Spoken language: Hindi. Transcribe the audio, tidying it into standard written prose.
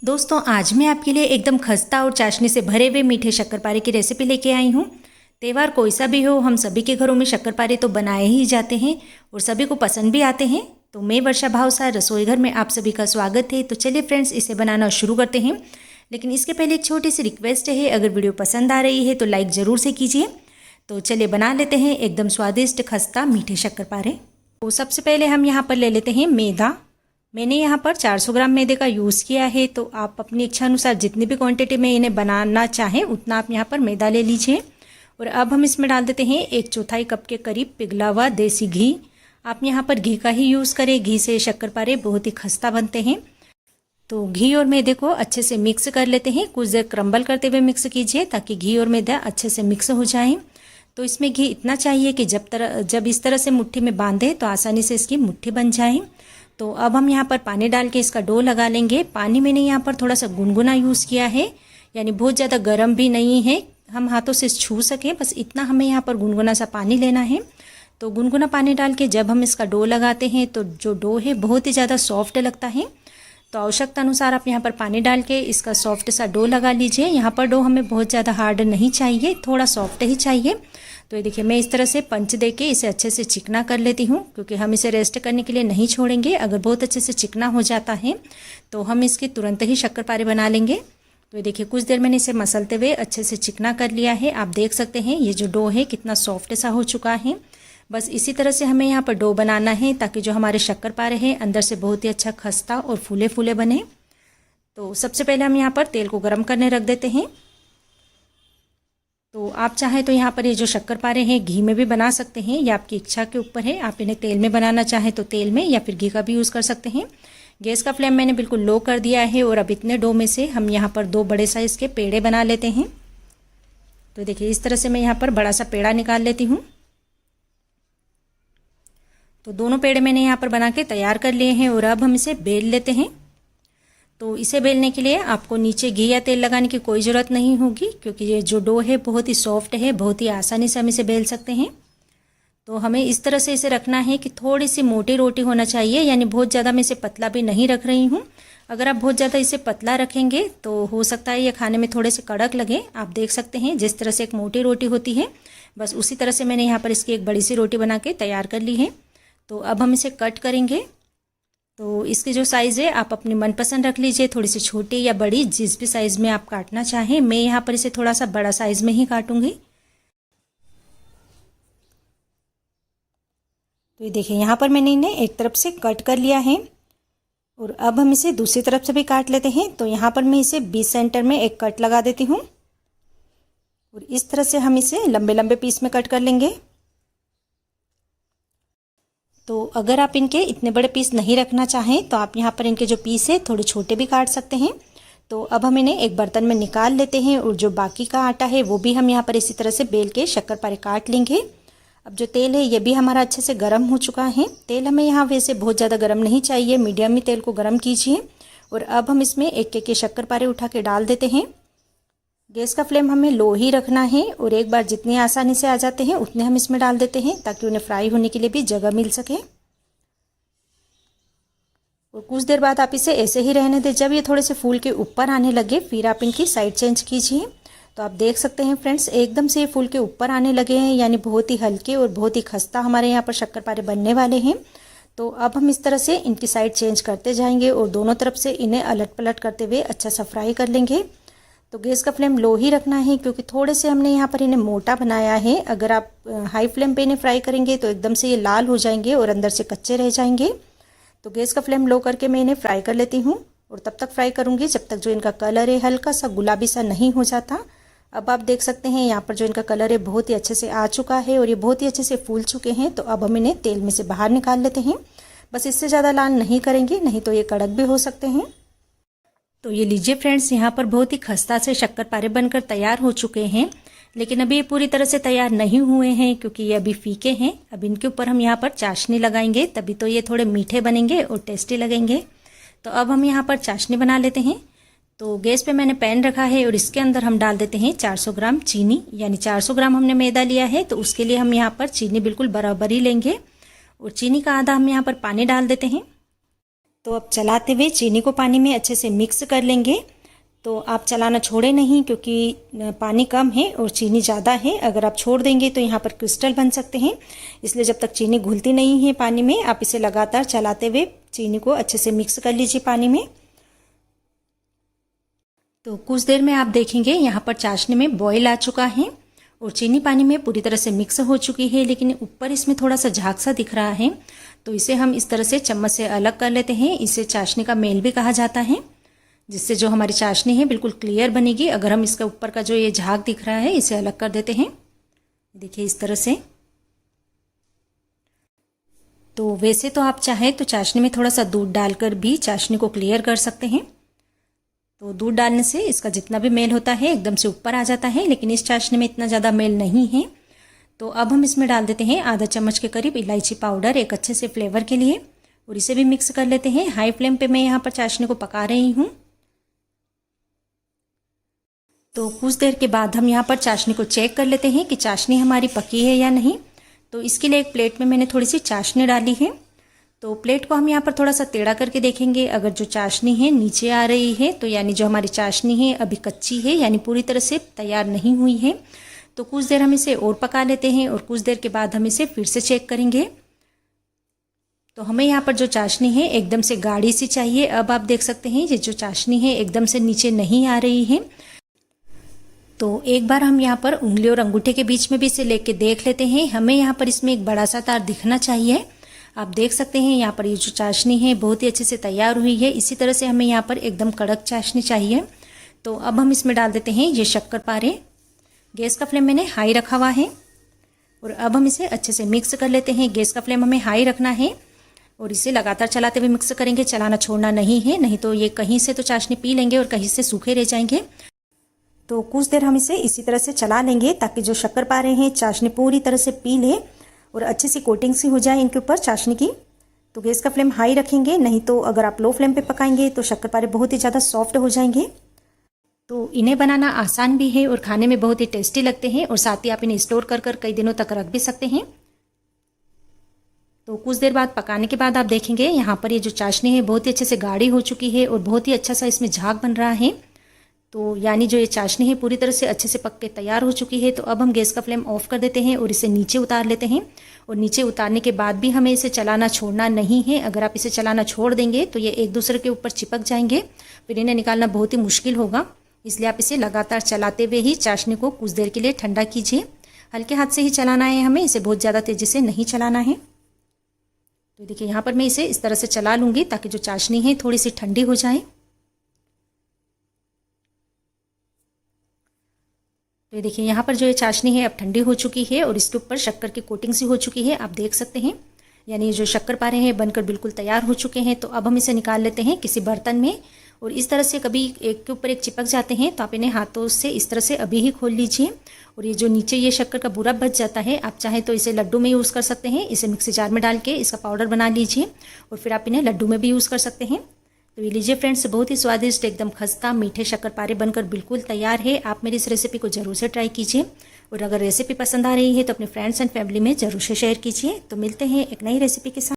दोस्तों आज मैं आपके लिए एकदम खस्ता और चाशनी से भरे हुए मीठे शक्करपारे की रेसिपी लेके आई हूँ। त्यौहार कोई सा भी हो, हम सभी के घरों में शक्करपारे तो बनाए ही जाते हैं और सभी को पसंद भी आते हैं। तो मैं वर्षा भावसार रसोई घर में आप सभी का स्वागत है। तो चलिए फ्रेंड्स, इसे बनाना शुरू करते हैं। लेकिन इसके पहले एक छोटी सी रिक्वेस्ट है, अगर वीडियो पसंद आ रही है तो लाइक ज़रूर से कीजिए। तो चलिए बना लेते हैं एकदम स्वादिष्ट खस्ता मीठे शक्करपारे। तो सबसे पहले हम यहाँ पर ले लेते हैं मैदा। मैंने यहाँ पर 400 ग्राम मैदे का यूज़ किया है। तो आप अपनी इच्छा अनुसार जितनी भी क्वांटिटी में इन्हें बनाना चाहें उतना आप यहाँ पर मैदा ले लीजिए। और अब हम इसमें डाल देते हैं 1/4 कप के करीब पिघला हुआ देसी घी। आप यहाँ पर घी का ही यूज़ करें, घी से शक्करपारे बहुत ही खस्ता बनते हैं। तो घी और मैदे को अच्छे से मिक्स कर लेते हैं। कुछ देर क्रम्बल करते हुए मिक्स कीजिए ताकि घी और मैदा अच्छे से मिक्स हो जाए। तो इसमें घी इतना चाहिए कि जब इस तरह से मुट्ठी में बांधे तो आसानी से इसकी मुट्ठी बन जाए। तो अब हम यहाँ पर पानी डाल के इसका डो लगा लेंगे। पानी मैंने यहाँ पर थोड़ा सा गुनगुना यूज़ किया है, यानी बहुत ज़्यादा गर्म भी नहीं है, हम हाथों से छू सकें, बस इतना हमें यहाँ पर गुनगुना सा पानी लेना है। तो गुनगुना पानी डाल के जब हम इसका डो लगाते हैं तो जो डो है बहुत ही ज़्यादा सॉफ्ट लगता है। तो आवश्यकता अनुसार आप यहाँ पर पानी डाल के इसका सॉफ्ट सा डो लगा लीजिए। यहाँ पर डो हमें बहुत ज़्यादा हार्ड नहीं चाहिए, थोड़ा सॉफ्ट ही चाहिए। तो ये देखिए, मैं इस तरह से पंच दे के इसे अच्छे से चिकना कर लेती हूँ, क्योंकि हम इसे रेस्ट करने के लिए नहीं छोड़ेंगे। अगर बहुत अच्छे से चिकना हो जाता है तो हम इसके तुरंत ही शक्करपारे बना लेंगे। तो ये देखिए, कुछ देर मैंने इसे मसलते हुए अच्छे से चिकना कर लिया है। आप देख सकते हैं ये जो डो है कितना सॉफ्ट सा हो चुका है। बस इसी तरह से हमें यहाँ पर डो बनाना है ताकि जो हमारे शक्करपारे हैं अंदर से बहुत ही अच्छा खस्ता और फूले फूले बने। तो सबसे पहले हम यहाँ पर तेल को गर्म करने रख देते हैं। तो आप चाहें तो यहाँ पर ये जो शक्करपारे हैं घी में भी बना सकते हैं, या आपकी इच्छा के ऊपर है। आप इन्हें तेल में बनाना चाहें तो तेल में, या फिर घी का भी यूज़ कर सकते हैं। गैस का फ्लेम मैंने बिल्कुल लो कर दिया है। और अब इतने डो में से हम यहाँ पर 2 बड़े साइज़ के पेड़े बना लेते हैं। तो देखिए, इस तरह से मैं यहाँ पर बड़ा सा पेड़ा निकाल लेती हूँ। तो दोनों पेड़े मैंने यहाँ पर बना के तैयार कर लिए हैं और अब हम इसे बेल लेते हैं। तो इसे बेलने के लिए आपको नीचे घी या तेल लगाने की कोई ज़रूरत नहीं होगी, क्योंकि ये जो डो है बहुत ही सॉफ्ट है, बहुत ही आसानी से हम इसे बेल सकते हैं। तो हमें इस तरह से इसे रखना है कि थोड़ी सी मोटी रोटी होना चाहिए, यानी बहुत ज़्यादा मैं इसे पतला भी नहीं रख रही हूँ। अगर आप बहुत ज़्यादा इसे पतला रखेंगे तो हो सकता है ये खाने में थोड़े से कड़क लगे। आप देख सकते हैं जिस तरह से एक मोटी रोटी होती है, बस उसी तरह से मैंने यहाँ पर इसकी एक बड़ी सी रोटी बना के तैयार कर ली है। तो अब हम इसे कट करेंगे। तो इसकी जो साइज़ है आप अपनी मनपसंद रख लीजिए, थोड़ी सी छोटी या बड़ी, जिस भी साइज़ में आप काटना चाहें। मैं यहाँ पर इसे थोड़ा सा बड़ा साइज़ में ही काटूंगी। तो ये देखिए, यहाँ पर मैंने इन्हें एक तरफ से कट कर लिया है और अब हम इसे दूसरी तरफ से भी काट लेते हैं। तो यहाँ पर मैं इसे 20 सेंटर में एक कट लगा देती हूँ और इस तरह से हम इसे लंबे लंबे पीस में कट कर लेंगे। तो अगर आप इनके इतने बड़े पीस नहीं रखना चाहें तो आप यहाँ पर इनके जो पीस है थोड़े छोटे भी काट सकते हैं। तो अब हम इन्हें एक बर्तन में निकाल लेते हैं और जो बाकी का आटा है वो भी हम यहाँ पर इसी तरह से बेल के शक्करपारे काट लेंगे। अब जो तेल है ये भी हमारा अच्छे से गर्म हो चुका है। तेल हमें यहाँ वैसे बहुत ज़्यादा गर्म नहीं चाहिए, मीडियम ही तेल को गर्म कीजिए। और अब हम इसमें एक एक के शक्करपारे उठा के डाल देते हैं। गैस का फ्लेम हमें लो ही रखना है और एक बार जितनी आसानी से आ जाते हैं उतने हम इसमें डाल देते हैं, ताकि उन्हें फ्राई होने के लिए भी जगह मिल सके। और कुछ देर बाद आप इसे ऐसे ही रहने दें। जब ये थोड़े से फूल के ऊपर आने लगे फिर आप इनकी साइड चेंज कीजिए। तो आप देख सकते हैं फ्रेंड्स, एकदम से ये फूल के ऊपर आने लगे हैं, यानी बहुत ही हल्के और बहुत ही खस्ता हमारे यहाँ पर शक्करपारे बनने वाले हैं। तो अब हम इस तरह से इनकी साइड चेंज करते जाएंगे और दोनों तरफ से इन्हें अलट पलट करते हुए अच्छा सा फ्राई कर लेंगे। तो गैस का फ्लेम लो ही रखना है, क्योंकि थोड़े से हमने यहाँ पर इन्हें मोटा बनाया है। अगर आप हाई फ्लेम पे इन्हें फ्राई करेंगे तो एकदम से ये लाल हो जाएंगे और अंदर से कच्चे रह जाएंगे। तो गैस का फ्लेम लो करके मैं इन्हें फ्राई कर लेती हूँ और तब तक फ्राई करूँगी जब तक जो इनका कलर है हल्का सा गुलाबी सा नहीं हो जाता। अब आप देख सकते हैं यहाँ पर जो इनका कलर है बहुत ही अच्छे से आ चुका है और ये बहुत ही अच्छे से फूल चुके हैं। तो अब हम इन्हें तेल में से बाहर निकाल लेते हैं। बस इससे ज़्यादा लाल नहीं करेंगे, नहीं तो ये कड़क भी हो सकते हैं। तो ये लीजिए फ्रेंड्स, यहाँ पर बहुत ही खस्ता से शक्करपारे बनकर तैयार हो चुके हैं। लेकिन अभी ये पूरी तरह से तैयार नहीं हुए हैं, क्योंकि ये अभी फीके हैं। अब इनके ऊपर हम यहाँ पर चाशनी लगाएंगे, तभी तो ये थोड़े मीठे बनेंगे और टेस्टी लगेंगे। तो अब हम यहाँ पर चाशनी बना लेते हैं। तो गैस पे मैंने पैन रखा है और इसके अंदर हम डाल देते हैं 400 ग्राम चीनी, यानी 400 ग्राम हमने मैदा लिया है तो उसके लिए हम यहाँ पर चीनी बिल्कुल बराबर ही लेंगे। और चीनी का आधा हम यहाँ पर पानी डाल देते हैं। तो अब चलाते हुए चीनी को पानी में अच्छे से मिक्स कर लेंगे। तो आप चलाना छोड़े नहीं, क्योंकि पानी कम है और चीनी ज़्यादा है। अगर आप छोड़ देंगे तो यहाँ पर क्रिस्टल बन सकते हैं, इसलिए जब तक चीनी घुलती नहीं है पानी में, आप इसे लगातार चलाते हुए चीनी को अच्छे से मिक्स कर लीजिए पानी में। तो कुछ देर में आप देखेंगे यहाँ पर चाशनी में बॉयल आ चुका है और चीनी पानी में पूरी तरह से मिक्स हो चुकी है, लेकिन ऊपर इसमें थोड़ा सा झाग सा दिख रहा है। तो इसे हम इस तरह से चम्मच से अलग कर लेते हैं। इसे चाशनी का मेल भी कहा जाता है, जिससे जो हमारी चाशनी है बिल्कुल क्लियर बनेगी। अगर हम इसके ऊपर का जो ये झाग दिख रहा है इसे अलग कर देते हैं, देखिए इस तरह से। तो वैसे तो आप चाहें तो चाशनी में थोड़ा सा दूध डालकर भी चाशनी को क्लियर कर सकते हैं। तो दूध डालने से इसका जितना भी मेल होता है एकदम से ऊपर आ जाता है, लेकिन इस चाशनी में इतना ज़्यादा मेल नहीं है। तो अब हम इसमें डाल देते हैं आधा चम्मच के करीब इलायची पाउडर, एक अच्छे से फ्लेवर के लिए, और इसे भी मिक्स कर लेते हैं। हाई फ्लेम पे मैं यहाँ पर चाशनी को पका रही हूँ। तो कुछ देर के बाद हम यहाँ पर चाशनी को चेक कर लेते हैं कि चाशनी हमारी पकी है या नहीं। तो इसके लिए एक प्लेट में मैंने थोड़ी सी चाशनी डाली है। तो प्लेट को हम यहाँ पर थोड़ा सा टेढ़ा करके देखेंगे। अगर जो चाशनी है नीचे आ रही है तो यानी जो हमारी चाशनी है अभी कच्ची है, यानी पूरी तरह से तैयार नहीं हुई है। तो कुछ देर हम इसे और पका लेते हैं और कुछ देर के बाद हम इसे फिर से चेक करेंगे। तो हमें यहाँ पर जो चाशनी है एकदम से गाढ़ी सी चाहिए। अब आप देख सकते हैं ये जो चाशनी है एकदम से नीचे नहीं आ रही है। तो एक बार हम यहाँ पर उंगली और अंगूठे के बीच में भी इसे लेके देख लेते हैं। हमें यहाँ पर इसमें एक बड़ा सा तार दिखना चाहिए। आप देख सकते हैं यहाँ पर ये जो चाशनी है बहुत ही अच्छे से तैयार हुई है। इसी तरह से हमें यहाँ पर एकदम कड़क चाशनी चाहिए। तो अब हम इसमें डाल देते हैं ये शक्करपारे। गैस का फ्लेम मैंने हाई रखा हुआ है और अब हम इसे अच्छे से मिक्स कर लेते हैं। गैस का फ्लेम हमें हाई रखना है और इसे लगातार चलाते हुए मिक्स करेंगे, चलाना छोड़ना नहीं है, नहीं तो ये कहीं से तो चाशनी पी लेंगे और कहीं से सूखे रह जाएंगे। तो कुछ देर हम इसे इसी तरह से चला लेंगे ताकि जो शक्करपारे हैं चाशनी पूरी तरह से पी ले और अच्छी सी कोटिंग सी हो जाए इनके ऊपर चाशनी की। तो गैस का फ्लेम हाई रखेंगे, नहीं तो अगर आप लो फ्लेम पे पकाएंगे तो शक्करपारे बहुत ही ज़्यादा सॉफ्ट हो जाएंगे। तो इन्हें बनाना आसान भी है और खाने में बहुत ही टेस्टी लगते हैं, और साथ ही आप इन्हें स्टोर कर कर कई दिनों तक रख भी सकते हैं। तो कुछ देर बाद पकाने के बाद आप देखेंगे यहाँ पर ये जो चाशनी है बहुत ही अच्छे से गाढ़ी हो चुकी है और बहुत ही अच्छा सा इसमें झाग बन रहा है। तो यानी जो ये चाशनी है पूरी तरह से अच्छे से पक के तैयार हो चुकी है। तो अब हम गैस का फ्लेम ऑफ कर देते हैं और इसे नीचे उतार लेते हैं। और नीचे उतारने के बाद भी हमें इसे चलाना छोड़ना नहीं है। अगर आप इसे चलाना छोड़ देंगे तो ये एक दूसरे के ऊपर चिपक जाएंगे, फिर इन्हें निकालना बहुत ही मुश्किल होगा। इसलिए आप इसे लगातार चलाते हुए ही चाशनी को कुछ देर के लिए ठंडा कीजिए। हल्के हाथ से ही चलाना है हमें, इसे बहुत ज़्यादा तेज़ी से नहीं चलाना है। तो देखिए यहाँ पर मैं इसे इस तरह से चला लूँगी ताकि जो चाशनी है थोड़ी सी ठंडी हो जाए। तो ये देखिए यहाँ पर जो ये चाशनी है अब ठंडी हो चुकी है और इसके ऊपर शक्कर की कोटिंग सी हो चुकी है, आप देख सकते हैं। यानी जो शक्करपारे हैं बनकर बिल्कुल तैयार हो चुके हैं। तो अब हम इसे निकाल लेते हैं किसी बर्तन में, और इस तरह से कभी एक के ऊपर एक चिपक जाते हैं तो आप इन्हें हाथों से इस तरह से अभी ही खोल लीजिए। और ये जो नीचे ये शक्कर का बुरा बच जाता है, आप चाहें तो इसे लड्डू में यूज़ कर सकते हैं। इसे मिक्सी जार में डाल के इसका पाउडर बना लीजिए और फिर आप इन्हें लड्डू में भी यूज़ कर सकते हैं। तो ये लीजिए फ्रेंड्स, बहुत ही स्वादिष्ट एकदम खस्ता मीठे शक्करपारे बनकर बिल्कुल तैयार है। आप मेरी इस रेसिपी को ज़रूर से ट्राई कीजिए, और अगर रेसिपी पसंद आ रही है तो अपने फ्रेंड्स एंड फैमिली में ज़रूर से शेयर कीजिए। तो मिलते हैं एक नई रेसिपी के साथ।